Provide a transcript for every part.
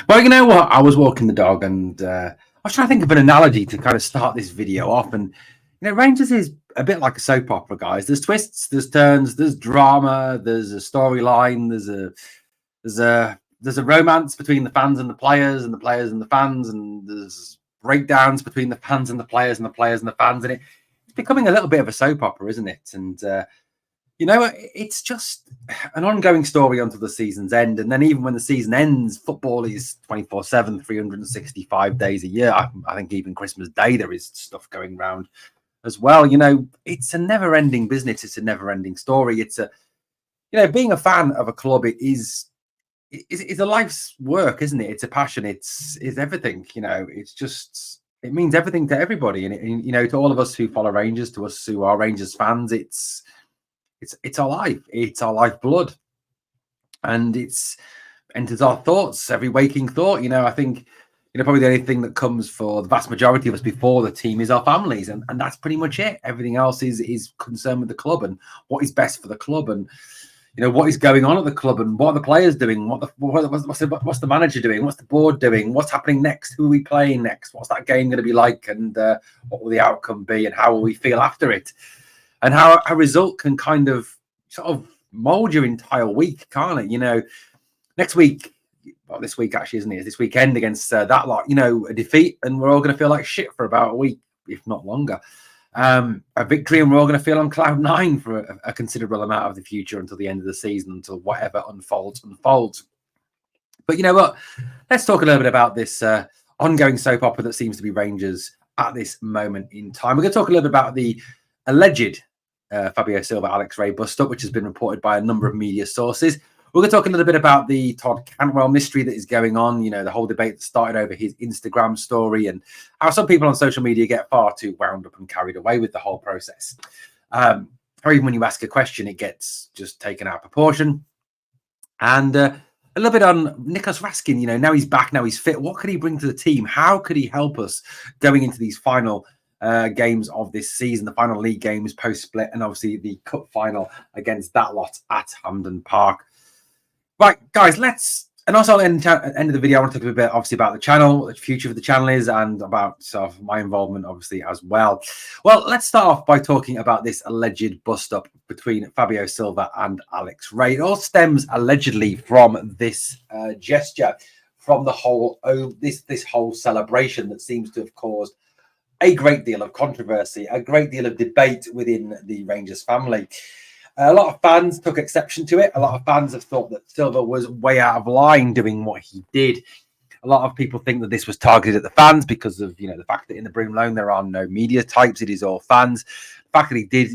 Well, you know what? I was walking the dog and I was trying to think of an analogy to kind of start this video off. And, Rangers is a bit like a soap opera, guys. There's twists, there's turns, there's drama, there's a storyline, there's a romance between the fans and the players and the players and the fans. And there's breakdowns between the fans and the players and the players and the fans. And it's becoming a little bit of a soap opera, isn't it? And, it's just an ongoing story until the season's end. And then even when the season ends, football is 24/7, 365 days a year. I think even Christmas Day, there is stuff going around as well. It's a never ending business. It's a never ending story. It's being a fan of a club, it's a life's work, isn't it? It's a passion. It's everything, it means everything to everybody. And, to all of us who follow Rangers, to us who are Rangers fans, it's our life. It's our lifeblood, and it's enters our thoughts, every waking thought. I think probably the only thing that comes for the vast majority of us before the team is our families, and that's pretty much it. Everything else is concerned with the club and what is best for the club, and what is going on at the club, and what are the players doing, what's the manager doing, what's the board doing, what's happening next, who are we playing next, what's that game going to be like, and what will the outcome be, and how will we feel after it. And how a result can kind of sort of mold your entire week, can't it? Next week, well, this week actually, isn't it? It's this weekend against that lot, a defeat, and we're all going to feel like shit for about a week, if not longer. A victory, and we're all going to feel on cloud nine for a considerable amount of the future until the end of the season, until whatever unfolds. But you know what? Let's talk a little bit about this ongoing soap opera that seems to be Rangers at this moment in time. We're going to talk a little bit about the alleged Fabio Silva, Alex Ray bust-up, which has been reported by a number of media sources. We're going to talk a little bit about the Todd Cantwell mystery that is going on, the whole debate that started over his Instagram story, and how some people on social media get far too wound up and carried away with the whole process. Or even when you ask a question, it gets just taken out of proportion. And a little bit on Nicholas Raskin, now he's back, now he's fit. What could he bring to the team? How could he help us going into these final games of this season, the final league games post-split, and obviously the cup final against that lot at Hampden Park. Right, guys, and also at the end of the video, I want to talk a bit, obviously, about the channel, what the future of the channel is, and about sort of my involvement, obviously, as well. Well, let's start off by talking about this alleged bust-up between Fabio Silva and Alex Ray. It all stems allegedly from this gesture, from the whole this whole celebration that seems to have caused a great deal of controversy, a great deal of debate within the Rangers family. A lot of fans took exception to it. A lot of fans have thought that Silva was way out of line doing what he did. A lot of people think that this was targeted at the fans because of, the fact that in the Broom Loan there are no media types. It is all fans. The fact that he did,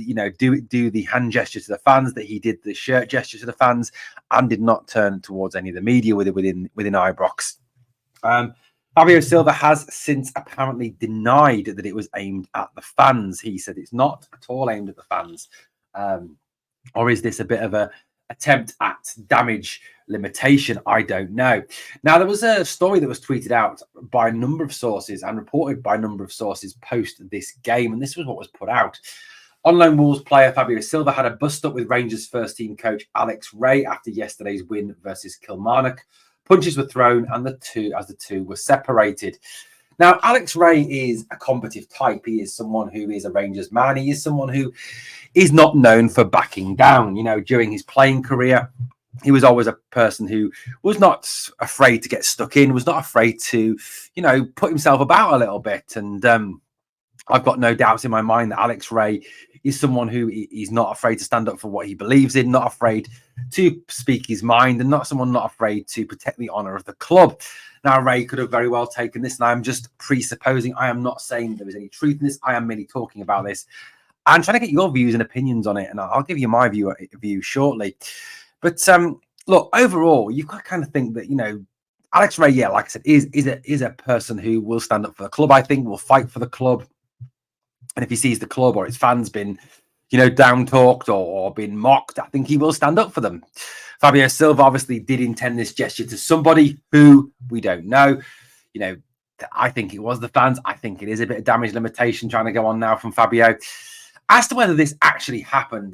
do the hand gesture to the fans, that he did the shirt gesture to the fans, and did not turn towards any of the media within Ibrox. Fabio Silva has since apparently denied that it was aimed at the fans. He said it's not at all aimed at the fans. Or is this a bit of an attempt at damage limitation? I don't know. Now, there was a story that was tweeted out by a number of sources and reported by a number of sources post this game, and this was what was put out. On loan Wolves player Fabio Silva had a bust-up with Rangers first-team coach Alex Ray after yesterday's win versus Kilmarnock. Punches were thrown, and the two were separated. Now, Alex Ray is a combative type. He is someone who is a Rangers man. He is someone who is not known for backing down. During his playing career, he was always a person who was not afraid to get stuck in, was not afraid to, put himself about a little bit. And I've got no doubts in my mind that Alex Ray is someone who is not afraid to stand up for what he believes in, not afraid to speak his mind, and not afraid to protect the honour of the club. Now, Ray could have very well taken this, and I'm just presupposing. I am not saying there is any truth in this. I am merely talking about this. I'm trying to get your views and opinions on it, and I'll give you my view shortly. But look, overall, you've got to kind of think that, Alex Ray, yeah, like I said, is a person who will stand up for the club. I think will fight for the club. And if he sees the club or its fans been, down-talked or been mocked, I think he will stand up for them. Fabio Silva obviously did intend this gesture to somebody who we don't know. I think it was the fans. I think it is a bit of damage limitation trying to go on now from Fabio. As to whether this actually happened,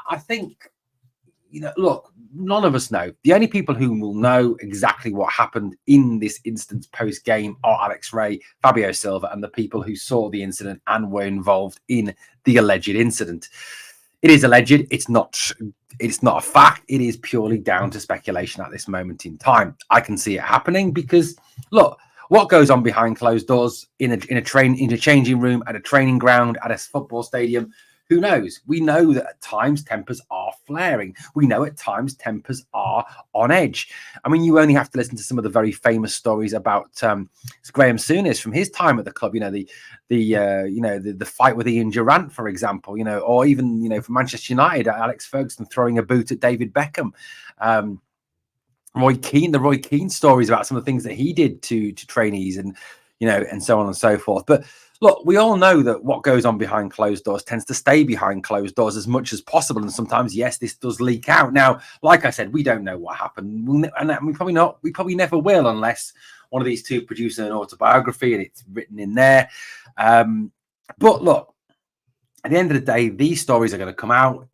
I think, look, none of us know. The only people who will know exactly what happened in this instance post-game are Alex Ray, Fabio Silva, and the people who saw the incident and were involved in the alleged incident. It is alleged. It's not a fact. It is purely down to speculation at this moment in time. I can see it happening because, look, what goes on behind closed doors in a changing room, at a training ground, at a football stadium, who knows? We know that at times tempers are flaring. We know at times tempers are on edge. I mean, you only have to listen to some of the very famous stories about Graham Souness from his time at the club. The fight with Ian Durrant, for example. Or even for Manchester United, Alex Ferguson throwing a boot at David Beckham. Roy Keane stories about some of the things that he did to trainees and so on and so forth. But look, we all know that what goes on behind closed doors tends to stay behind closed doors as much as possible. And sometimes, yes, this does leak out. Now, like I said, we don't know what happened. And we probably never will unless one of these two produce an autobiography and it's written in there. But look, at the end of the day, these stories are going to come out.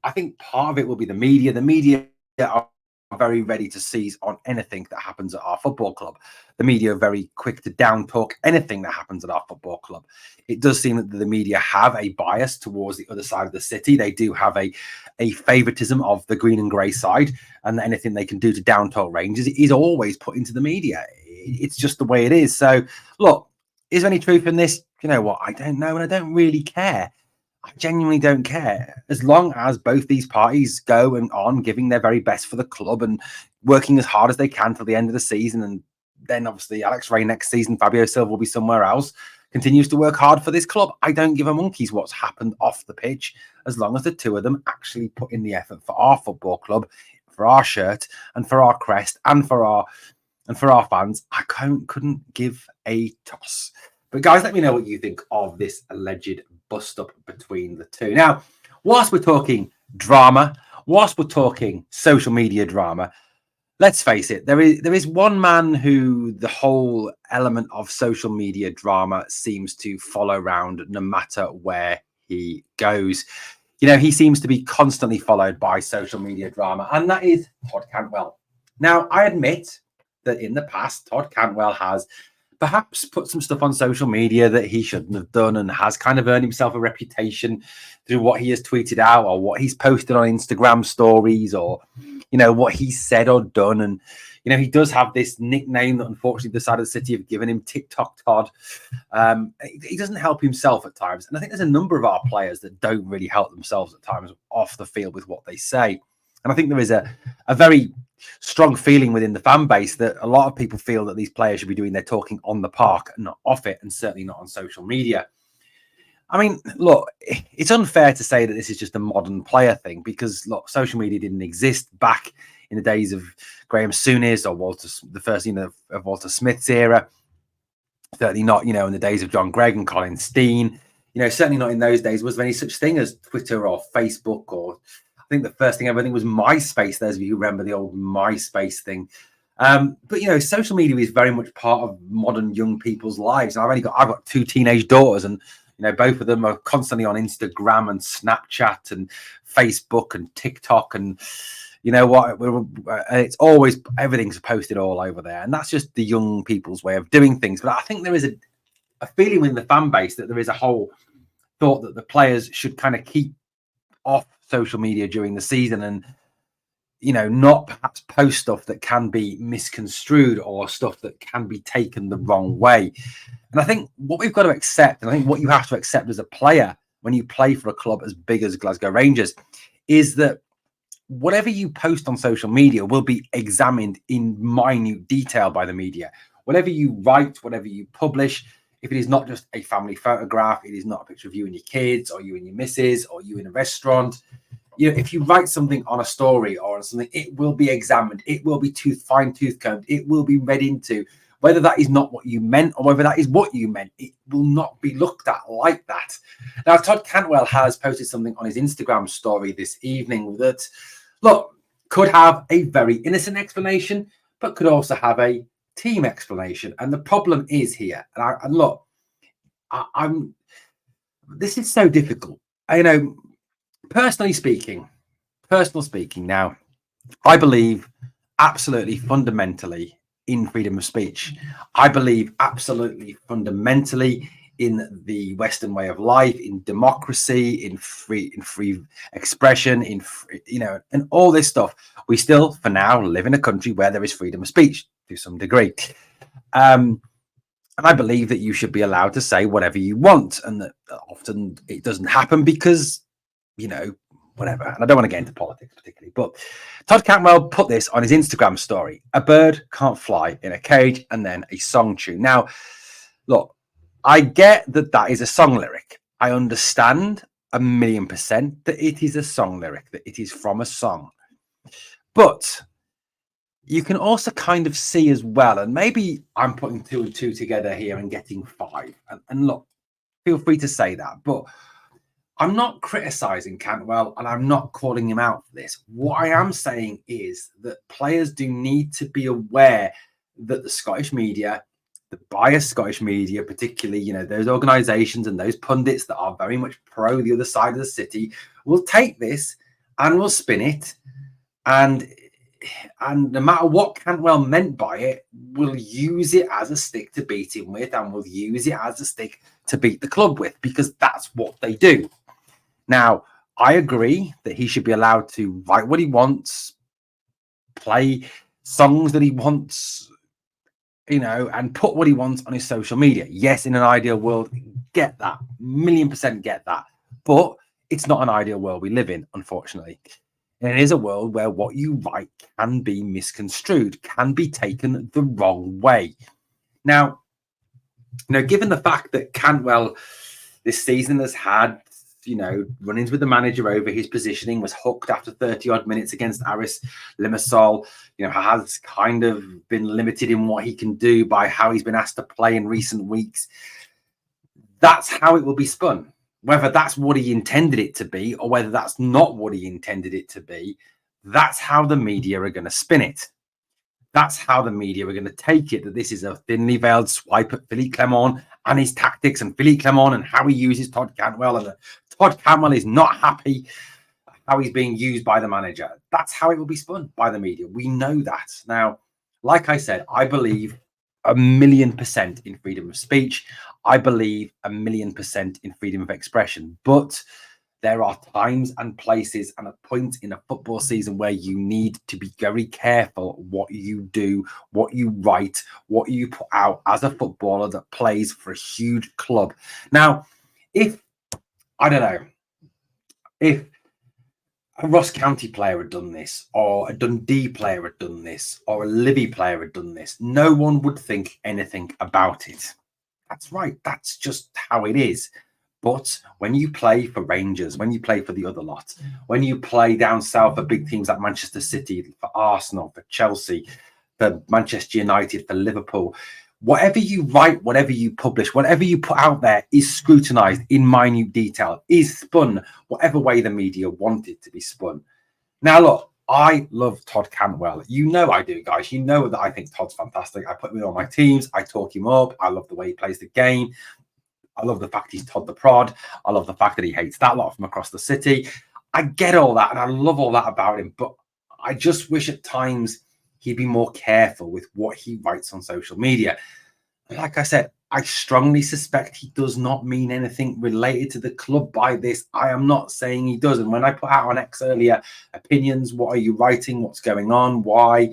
I think part of it will be the media. The media are very ready to seize on anything that happens at our football club. The media are very quick to down talk anything that happens at our football club. It does seem that the media have a bias towards the other side of the city. They do have a favoritism of the green and grey side, and anything they can do to down talk Rangers is always put into the media. It's just the way it is. So look, is there any truth in this? You know what? I don't know, and I don't really care. I genuinely don't care. As long as both these parties go and on giving their very best for the club and working as hard as they can till the end of the season, and then obviously Alex Ray next season, Fabio Silva will be somewhere else, continues to work hard for this club. I don't give a monkey's what's happened off the pitch, as long as the two of them actually put in the effort for our football club, for our shirt and for our crest and for our fans. I couldn't give a toss. But guys, let me know what you think of this alleged bust up between the two. Now, whilst we're talking drama, whilst we're talking social media drama, let's face it, there is one man who the whole element of social media drama seems to follow around no matter where he goes. He seems to be constantly followed by social media drama, and that is Todd Cantwell. Now, I admit that in the past, Todd Cantwell has perhaps put some stuff on social media that he shouldn't have done, and has kind of earned himself a reputation through what he has tweeted out or what he's posted on Instagram stories, or what he's said or done. And he does have this nickname that unfortunately the side of the city have given him, Tik Tok Todd. He doesn't help himself at times, and I think there's a number of our players that don't really help themselves at times off the field with what they say. And I think there is a very strong feeling within the fan base that a lot of people feel that these players should be doing their talking on the park and not off it, and certainly not on social media. I mean, look, it's unfair to say that this is just a modern player thing, because look, social media didn't exist back in the days of Graham Souness or the first of Walter Smith's era. Certainly not, in the days of John Gregg and Colin Steen. Certainly not in those days was there any such thing as Twitter or Facebook, or I think the first thing ever was MySpace. Those of you who remember the old MySpace thing. But social media is very much part of modern young people's lives. And I've got two teenage daughters, and both of them are constantly on Instagram and Snapchat and Facebook and TikTok, and it's always, everything's posted all over there, and that's just the young people's way of doing things. But I think there is a feeling within the fan base that there is a whole thought that the players should kind of keep off social media during the season, and not perhaps post stuff that can be misconstrued or stuff that can be taken the wrong way. And I think what we've got to accept, and I think what you have to accept as a player when you play for a club as big as Glasgow Rangers, is that whatever you post on social media will be examined in minute detail by the media. Whatever you write, whatever you publish, if it is not just a family photograph, it is not a picture of you and your kids, or you and your missus, or you in a restaurant. If you write something on a story or on something, it will be examined. It will be fine-tooth combed. It will be read into. Whether that is not what you meant or whether that is what you meant, it will not be looked at like that. Now, Todd Cantwell has posted something on his Instagram story this evening that, look, could have a very innocent explanation, but could also have a team explanation. And the problem is here, and look, this is so difficult. Personally speaking, personal speaking now, I believe absolutely fundamentally in freedom of speech. I believe absolutely fundamentally in the Western way of life, in democracy, in free expression, in free, and all this stuff. We still, for now, live in a country where there is freedom of speech to some degree. And I believe that you should be allowed to say whatever you want, and that often it doesn't happen because, whatever. And I don't want to get into politics particularly, but Todd Cantwell put this on his Instagram story. A bird can't fly in a cage, and then a song tune. Now, look, I get that is a song lyric. I understand 1,000,000% that it is a song lyric, that it is from a song. But you can also kind of see as well, and maybe I'm putting 2 and 2 together here and getting 5. And look, feel free to say that, but I'm not criticizing Cantwell and I'm not calling him out for this. What I am saying is that players do need to be aware that the Scottish media, the biased Scottish media, particularly, those organizations and those pundits that are very much pro the other side of the city, will take this and will spin it. And no matter what Cantwell meant by it, will use it as a stick to beat him with, and will use it as a stick to beat the club with, because that's what they do. Now, I agree that he should be allowed to write what he wants, play songs that he wants, and put what he wants on his social media. Yes, in an ideal world, get that. 1,000,000% get that. But it's not an ideal world we live in, unfortunately. And it is a world where what you write can be misconstrued, can be taken the wrong way. Now, given the fact that Cantwell this season has had, run-ins with the manager over his positioning, was hooked after 30-odd minutes against Aris Limassol, has kind of been limited in what he can do by how he's been asked to play in recent weeks. That's how it will be spun. Whether that's what he intended it to be or whether that's not what he intended it to be, that's how the media are going to spin it. That's how the media are going to take it, that this is a thinly veiled swipe at Philippe Clement and his tactics, and Philippe Clement and how he uses Todd Cantwell, and that Todd Cantwell is not happy how he's being used by the manager. That's how it will be spun by the media. We know that. Now, like I said, I believe 1,000,000% in freedom of speech. I believe 1,000,000% in freedom of expression. But there are times and places and a point in a football season where you need to be very careful what you do, what you write, what you put out as a footballer that plays for a huge club. Now, if a Ross County player had done this, or a Dundee player had done this, or a Livy player had done this, no one would think anything about it. That's right. That's just how it is. But when you play for Rangers, when you play for the other lot, when you play down south for big teams like Manchester City, for Arsenal, for Chelsea, for Manchester United, for Liverpool, whatever you write, whatever you publish, whatever you put out there is scrutinized in minute detail, is spun whatever way the media want it to be spun. Now, look, I love Todd Cantwell. I do, guys. You know that I think Todd's fantastic. I put him on my teams. I talk him up. I love the way he plays the game. I love the fact he's Todd the Prod. I love the fact that he hates that lot from across the city. I get all that, and I love all that about him. But I just wish at times he'd be more careful with what he writes on social media. Like I said, I strongly suspect he does not mean anything related to the club by this. I am not saying he does. And when I put out on X earlier, opinions, what are you writing? What's going on? Why?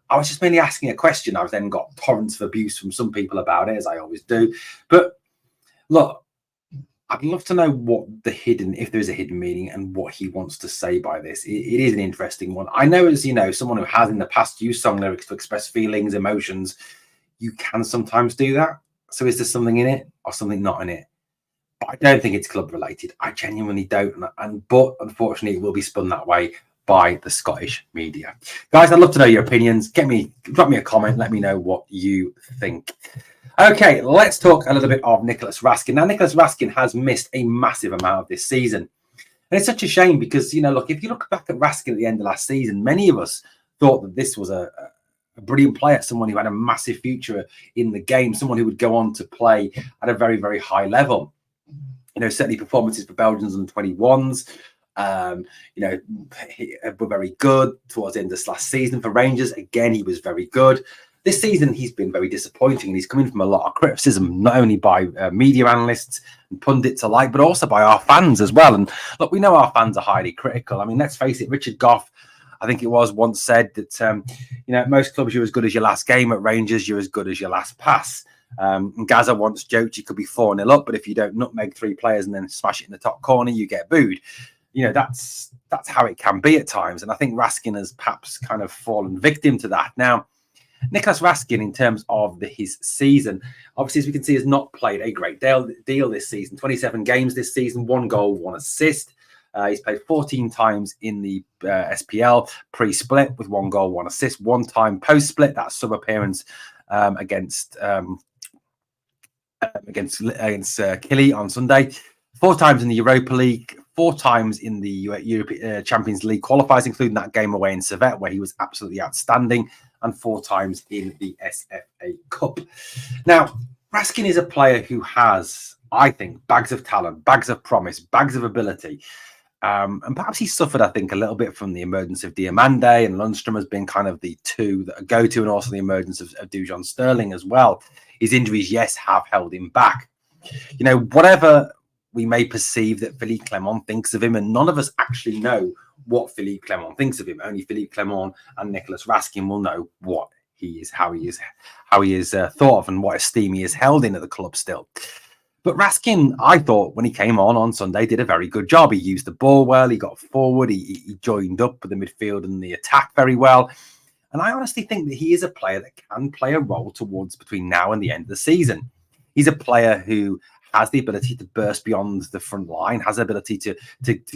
I was just mainly asking a question. I've then got torrents of abuse from some people about it, as I always do. But look, I'd love to know if there's a hidden meaning and what he wants to say by this. It is an interesting one. I know, as someone who has in the past used song lyrics to express feelings, emotions, you can sometimes do that. So is there something in it or something not in it? But I don't think it's club related. I genuinely don't. But unfortunately, it will be spun that way by the Scottish media. Guys, I'd love to know your opinions. Drop me a comment. Let me know what you think. Okay, let's talk a little bit of Nicholas Raskin. Now, Nicholas Raskin has missed a massive amount of this season. And it's such a shame because, look, if you look back at Raskin at the end of last season, many of us thought that this was a brilliant player, someone who had a massive future in the game, someone who would go on to play at a very, very high level. Certainly performances for Belgians and 21s, Were very good towards the end of this last season for Rangers. Again, he was very good. This season, he's been very disappointing, and he's coming from a lot of criticism, not only by media analysts and pundits alike, but also by our fans as well. And look, we know our fans are highly critical. I mean, let's face it, Richard Goff, I think it was, once said that, at most clubs, you're as good as your last game. At Rangers, you're as good as your last pass. And Gaza once joked you could be 4-0 up, but if you don't nutmeg 3 players and then smash it in the top corner, you get booed. That's how it can be at times. And I think Raskin has perhaps kind of fallen victim to that. Now, Nicholas Raskin, in terms of his season, obviously, as we can see, has not played a great deal this season. 27 games this season, 1 goal, 1 assist. He's played 14 times in the SPL pre-split with 1 goal, 1 assist. 1 time post-split, that sub-appearance against Killy on Sunday. 4 times in the Europa League. 4 times in the European Champions League qualifiers, including that game away in Servette, where he was absolutely outstanding, and 4 times in the SFA Cup. Now, Raskin is a player who has, I think, bags of talent, bags of promise, bags of ability. And perhaps he suffered, I think, a little bit from the emergence of Diamande, and Lundstrom has been kind of the 2 that go to, and also the emergence of Dujon Sterling as well. His injuries, yes, have held him back. Whatever we may perceive that Philippe Clement thinks of him, and none of us actually know what Philippe Clement thinks of him. Only Philippe Clement and Nicholas Raskin will know what he is, how he is thought of, and what esteem he is held in at the club still. But Raskin, I thought, when he came on Sunday, did a very good job. He used the ball well. He got forward. He joined up with the midfield and the attack very well. And I honestly think that he is a player that can play a role towards between now and the end of the season. He's a player who has the ability to burst beyond the front line, has the ability to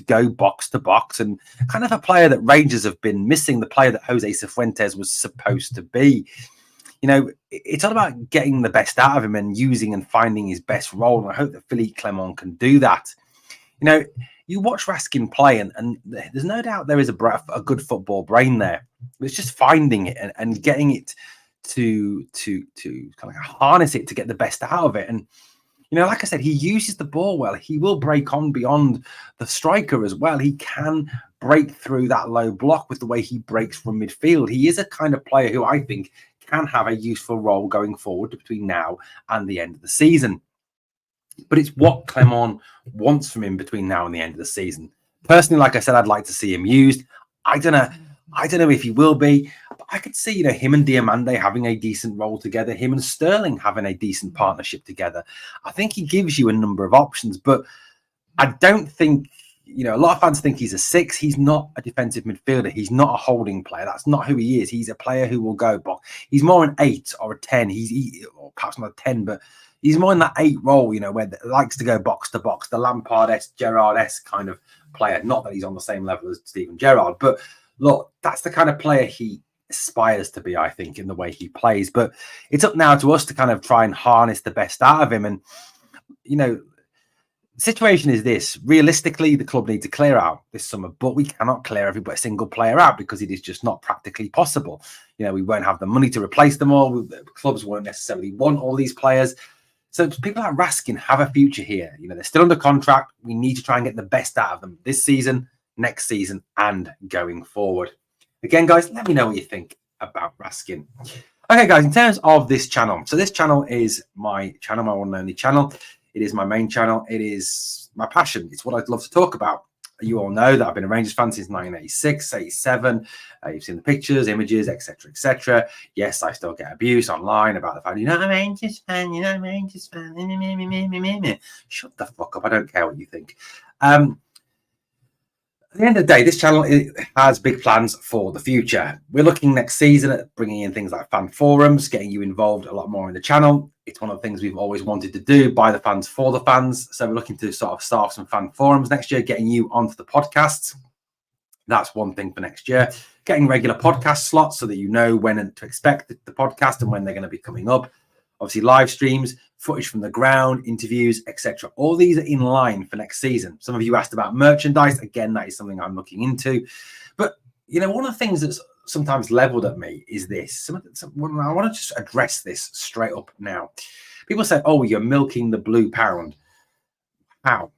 go box to box, and kind of a player that Rangers have been missing, the player that Jose Cifuentes was supposed to be. It's all about getting the best out of him and using and finding his best role. And I hope that Philippe Clement can do that. You watch Raskin play, and there's no doubt there is a good football brain there. It's just finding it and getting it to kind of harness it to get the best out of it. And like I said, he uses the ball well. He will break on beyond the striker as well. He can break through that low block with the way he breaks from midfield. He is a kind of player who I think can have a useful role going forward between now and the end of the season. But it's what Clement wants from him between now and the end of the season. Personally, like I said, I'd like to see him used. I don't know if he will be, but I could see, him and Diamande having a decent role together, him and Sterling having a decent partnership together. I think he gives you a number of options, but I don't think, a lot of fans think he's a 6. He's not a defensive midfielder. He's not a holding player. That's not who he is. He's a player who will go box. He's more an 8 or a 10. Or perhaps not a 10, but he's more in that 8 role, where it likes to go box to box, the Lampard-esque, Gerrard-esque kind of player. Not that he's on the same level as Steven Gerrard, but look, that's the kind of player he aspires to be, I think, in the way he plays. But it's up now to us to kind of try and harness the best out of him. And, the situation is this. Realistically, the club needs to clear out this summer, but we cannot clear every single player out because it is just not practically possible. We won't have the money to replace them all. The clubs won't necessarily want all these players. So people like Raskin have a future here. They're still under contract. We need to try and get the best out of them this season, next season, and going forward. Again, guys, let me know what you think about Raskin. Okay, guys, in terms of this channel. So this channel is my channel, my one and only channel. It is my main channel. It is my passion. It's what I'd love to talk about. You all know that I've been a Rangers fan since 1986, 87. You've seen the pictures, images, etc., etc. Yes, I still get abuse online about the fact, I'm a Rangers fan, I'm a Rangers fan. Shut the fuck up. I don't care what you think. At the end of the day, this channel has big plans for the future. We're looking next season at bringing in things like fan forums, getting you involved a lot more in the channel. It's one of the things we've always wanted to do, by the fans, for the fans. So we're looking to sort of start some fan forums next year, getting you onto the podcasts. That's one thing for next year. Getting regular podcast slots so that you know when to expect the podcast and when they're going to be coming up. Obviously, live streams, footage from the ground, interviews, etc. All these are in line for next season. Some of you asked about merchandise. Again, that is something I'm looking into. But, one of the things that's sometimes leveled at me is this. I want to just address this straight up now. People say, oh, you're milking the blue pound. How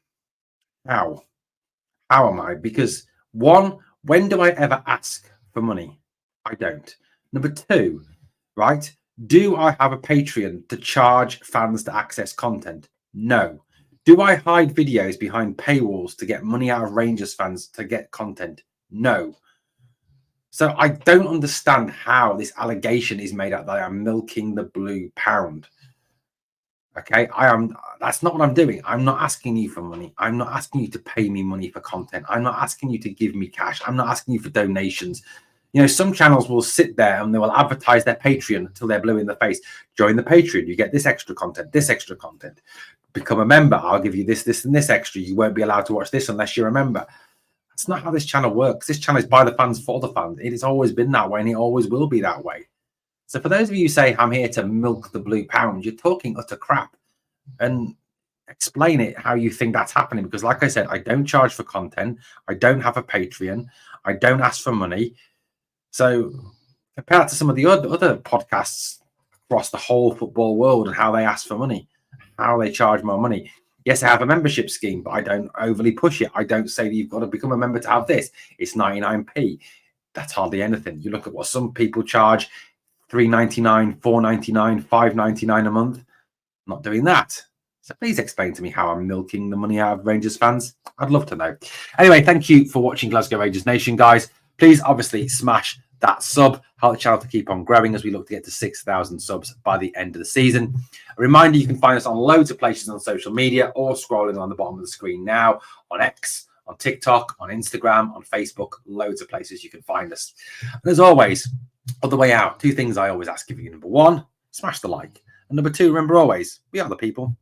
How am I? Because one, when do I ever ask for money? I don't. Number two, right? Do I have a Patreon to charge fans to access content? No. Do I hide videos behind paywalls to get money out of Rangers fans to get content? No. So I don't understand how this allegation is made out that I am milking the blue pound. Okay, that's not what I'm doing. I'm not asking you for money. I'm not asking you to pay me money for content. I'm not asking you to give me cash. I'm not asking you for donations. You know, some channels will sit there and they will advertise their Patreon until they're blue in the face. Join the Patreon, you get this extra content, this extra content. Become a member, I'll give you this, this, and this extra. You won't be allowed to watch this unless you're a member. That's not how this channel works. This channel is by the fans for the fans. It has always been that way, and it always will be that way. So for those of you who say I'm here to milk the blue pound, you're talking utter crap. And explain it how you think that's happening. Because like I said, I don't charge for content. I don't have a Patreon. I don't ask for money. So compare that to some of the other podcasts across the whole football world and how they ask for money, how they charge more money. Yes, I have a membership scheme, but I don't overly push it. I don't say that you've got to become a member to have this. It's 99p. That's hardly anything. You look at what some people charge, $3.99, $4.99, $5.99 a month. I'm not doing that. So please explain to me how I'm milking the money out of Rangers fans. I'd love to know. Anyway, thank you for watching Glasgow Rangers Nation, guys. Please obviously smash that sub, help the channel to keep on growing as we look to get to 6,000 subs by the end of the season. A reminder, you can find us on loads of places on social media or scrolling on the bottom of the screen now on X, on TikTok, on Instagram, on Facebook, loads of places you can find us. And as always, on the way out, two things I always ask of you. Number one, smash the like. And number two, remember always, we are the people.